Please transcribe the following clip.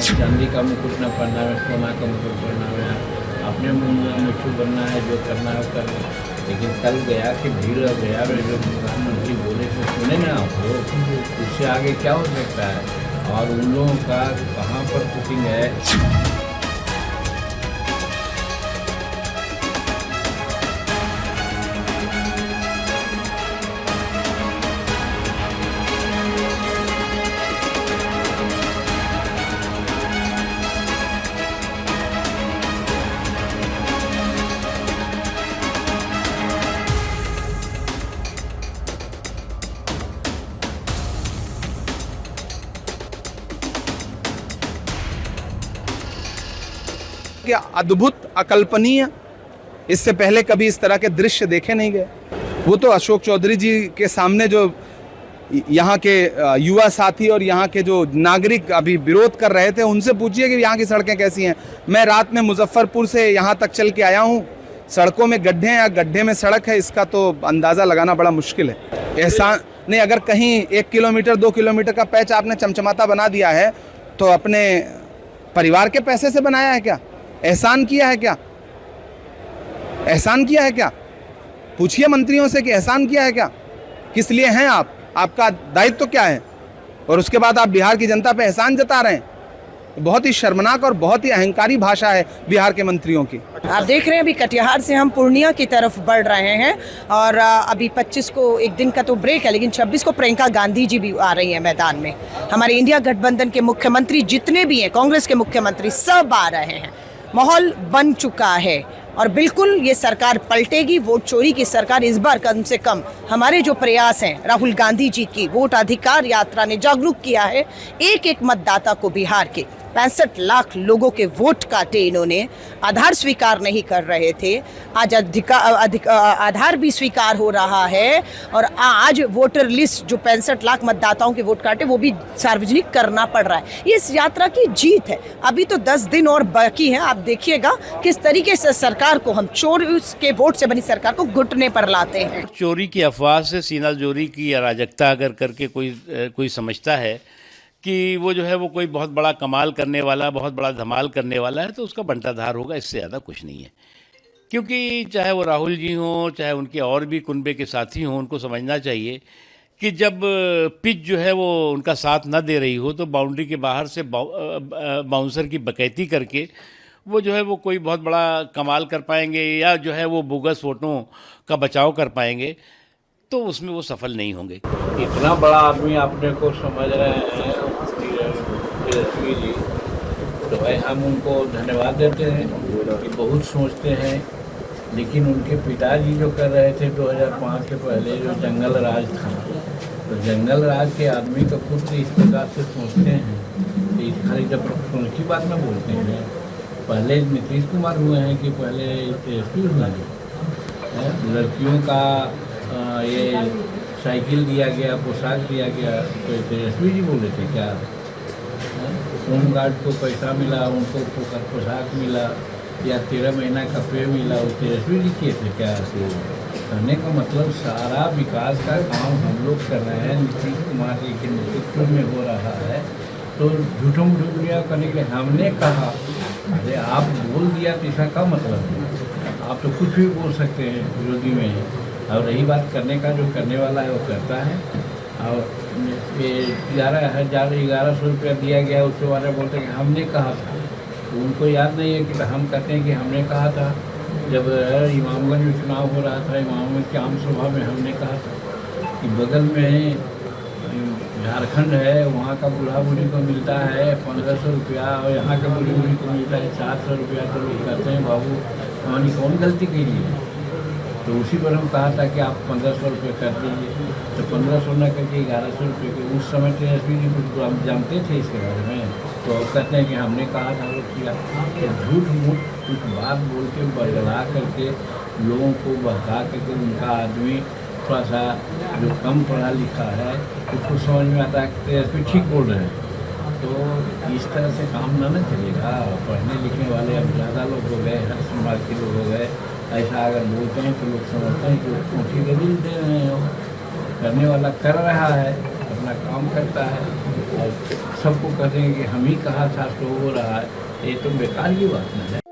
चांदी का मुकुट न पहनना है, सोना का मुकुट पहनना है, अपने मुँह में मिट्टू बनना है, जो करना है कर। लेकिन कल गया कि भीड़ और गया में जो प्रधानमंत्री बोले थे सुने ना आप लोग, उससे आगे क्या हो सकता है। और उन लोगों का कहाँ पर कुकिंग है। क्या अद्भुत, अकल्पनीय, इससे पहले कभी इस तरह के दृश्य देखे नहीं गए। वो तो अशोक चौधरी जी के सामने जो यहाँ के युवा साथी और यहाँ के जो नागरिक अभी विरोध कर रहे थे, उनसे पूछिए कि यहाँ की सड़कें कैसी हैं। मैं रात में मुजफ्फरपुर से यहाँ तक चल के आया हूँ, सड़कों में गड्ढे हैं या गड्ढे में सड़क है, इसका तो अंदाज़ा लगाना बड़ा मुश्किल है। एहसान नहीं, अगर कहीं 1 किलोमीटर 2 किलोमीटर का पैच आपने चमचमाता बना दिया है तो अपने परिवार के पैसे से बनाया है क्या? एहसान किया है क्या? एहसान किया है क्या? पूछिए मंत्रियों से कि एहसान किया है क्या, किस लिए हैं आप, आपका दायित्व तो क्या है, और उसके बाद आप बिहार की जनता पे एहसान जता रहे हैं। बहुत ही शर्मनाक और बहुत ही अहंकारी भाषा है बिहार के मंत्रियों की। आप देख रहे हैं अभी कटिहार से हम पूर्णिया की तरफ बढ़ रहे हैं और अभी 25 को एक दिन का तो ब्रेक है, लेकिन 26 को प्रियंका गांधी जी भी आ रही हैं मैदान में। हमारे इंडिया गठबंधन के मुख्यमंत्री जितने भी हैं, कांग्रेस के मुख्यमंत्री सब आ रहे हैं। माहौल बन चुका है और बिल्कुल ये सरकार पलटेगी। वोट चोरी की सरकार इस बार कम से कम हमारे जो प्रयास हैं, राहुल गांधी जी की वोट अधिकार यात्रा ने जागरूक किया है एक एक मतदाता को। बिहार के 65 लाख लोगों के वोट काटे इन्होंने, आधार स्वीकार नहीं कर रहे थे, आज आधार भी स्वीकार हो रहा है और आज वोटर लिस्ट जो 65 लाख मतदाताओं के वोट काटे वो भी सार्वजनिक करना पड़ रहा है। ये इस यात्रा की जीत है। अभी तो 10 दिन और बाकी हैं। आप देखिएगा किस तरीके से सरकार को हम चोर के वोट से बनी सरकार को घुटने पर लाते हैं। चोरी की अफवाह से सीना जोरी की अराजकता अगर करके कोई समझता है कि वो जो है वो कोई बहुत बड़ा कमाल करने वाला, बहुत बड़ा धमाल करने वाला है, तो उसका बंटाधार होगा, इससे ज़्यादा कुछ नहीं है। क्योंकि चाहे वो राहुल जी हों, चाहे उनके और भी कुनबे के साथी हों, उनको समझना चाहिए कि जब पिच जो है वो उनका साथ न दे रही हो तो बाउंड्री के बाहर से बाउंसर की बकैती करके वो जो है वो कोई बहुत बड़ा कमाल कर पाएंगे या जो है वो बोगस वोटों का बचाव कर पाएंगे, तो उसमें वो सफल नहीं होंगे। इतना बड़ा आदमी अपने को समझ रहे हैं तेजस्वी जी, तो भाई हम उनको धन्यवाद देते हैं कि बहुत सोचते हैं। लेकिन उनके पिताजी जो कर रहे थे 2005 के पहले जो जंगल राज था, तो जंगल राज के आदमी का खुद इस प्रकार से सोचते हैं कि खाली जब उनकी बात में बोलते हैं। पहले नीतीश कुमार हुए हैं कि पहले तेजस्वी हुए हैं। लड़कियों का ये साइकिल दिया गया, पोशाक दिया गया, तो तेजस्वी जी बोले थे क्या? होमगार्ड को पैसा मिला, उनको पोशाक मिला या 13 महीना का पे मिला, वो तेजस्वी जी किए थे क्या? कहने का मतलब सारा विकास का काम हम लोग कर रहे हैं, नीतीश कुमार जी के नेतृत्व में हो रहा है। तो झूठों मुठिया करने के लिए हमने कहा, अरे आप बोल दिया तो इसका क्या मतलब है? आप तो कुछ भी बोल सकते हैं विरोधी में। और रही बात करने का, जो करने वाला है वो करता है। और ये 11,000 रुपया दिया गया, उसके बारे में बोलते हैं कि हमने कहा था। तो उनको याद नहीं है कि हम कहते हैं कि हमने कहा था। जब इमामगंज में चुनाव हो रहा था, इमामगंज की आम सभा में हमने कहा था कि बगल में झारखंड है, वहाँ का बूढ़ा बूढ़ी को मिलता है 1500 रुपया और यहाँ के बूढ़ी बूढ़ी को मिलता है 400 रुपया। तो लोग कहते हैं बाबू हमारी कौन गलती की है? तो उसी पर हम कहा था कि आप 1500 रुपये कर दीजिए। तो 1500 न करके 1100 रुपये के उस समय तेजस्वी जी कुछ हम जानते थे इसके बारे में, तो अब कहते हैं कि हमने कहा था वो किया। तो झूठ मूठ कुछ बात बोल के बदला करके लोगों को बहका करके उनका आदमी थोड़ा सा जो कम पढ़ा लिखा है उसको समझ में आता है कि तेजस्वी ठीक बोल रहे हैं। तो इस तरह से काम ना चलेगा। पढ़ने लिखने वाले अब ज़्यादा लोग हो गए, हर समाज के लोग हो गए। ऐसा अगर बोलते हैं तो लोग समझते हैं कि वो ऊँची दलील दे रहे हैं। करने वाला कर रहा है, अपना काम करता है। और सबको कहते हैं कि हम ही कहा था, सो हो रहा है, ये तो बेकार की बात है।